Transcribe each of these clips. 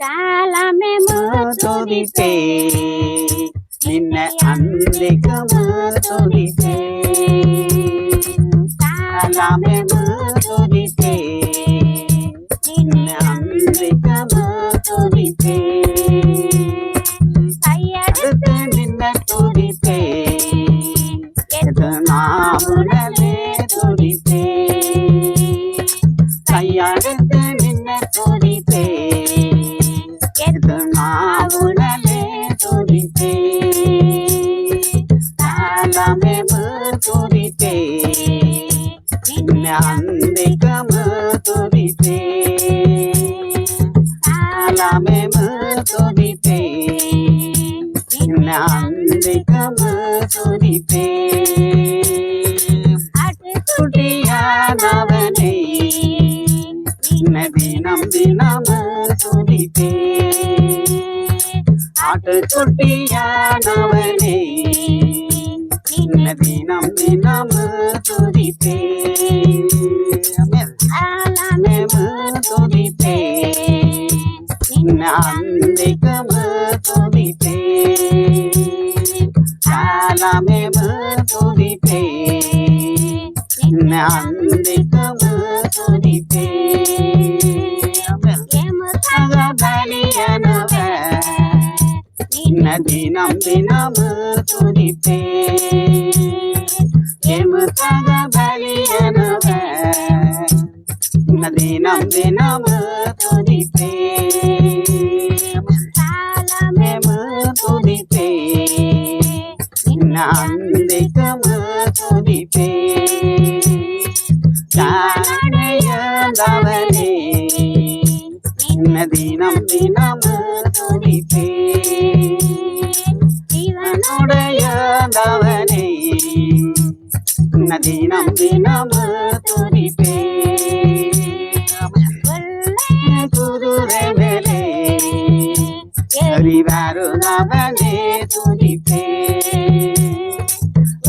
ಕಾಲಮೆಮು ತುದಿತೆ ನಿನ್ನ ಅಂದಿಕಮು ತುದಿತೆ ಕಾಲಮೆಮು ತುದಿತೆ ನಿನ್ನ ಅಂದಿಕಮು ತುದಿತೆ கையெடுத்து நின்ன துதித்தே எது நாவுடலே துதித்தே கையெடுத்து நின்ன துதித்தே எது நாவுடலே துதித்தே காலமெமு துதித்தே நின்ன அந்திகமு துதித்தே காலமெமு துதித்தே அந்திகமு துதித்தே ஆட்டுக்குட்டியானவனை தினம் தினமு துதித்தே ஆட்டுக்குட்டியானவனை தினம் தினமு துதித்தே காலமெமு துதித்தே அந்திகமு துதித்தே காலமெமு துதித்தே அந்திகமு துதித்தே பலியனவ தினம் தினமு துதித்தே எமுதக பலியனவ தினம் தினமு துதித்தே காலமெமு துதித்தே அந்திகமு துதித்தே காணையந்தவனே தினம் தினமு துதித்தே இவனுடையந்தவனே தினம் தினமு துதித்தே குதிரை மேலே அறிவாருனவனே துதித்தே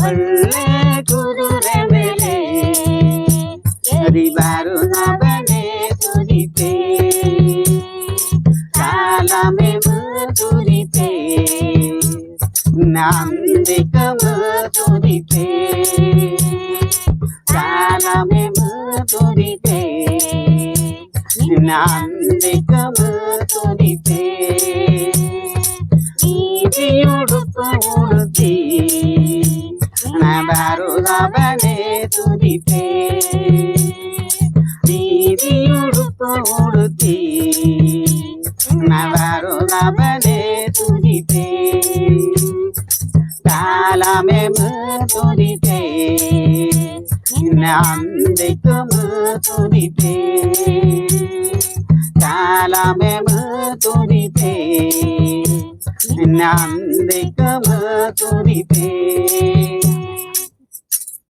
ஒல்லே குதிரை மேலே அறிவாருனவனே துதித்தே காலமெமு துதித்தே அந்திகமு துதித்தே காலமெமு துதித்தே அந்திகமு துதித்தே நீதியுடுப்பு உடுத்தி நபருதவனே துதித்தே நீதியுடுப்பு உடுத்தி நபருதவனே துதித்தே காலமெமு துதித்தே அந்திகமு துதித்தே காலமெமு துதித்தே அந்திகமு துதித்தே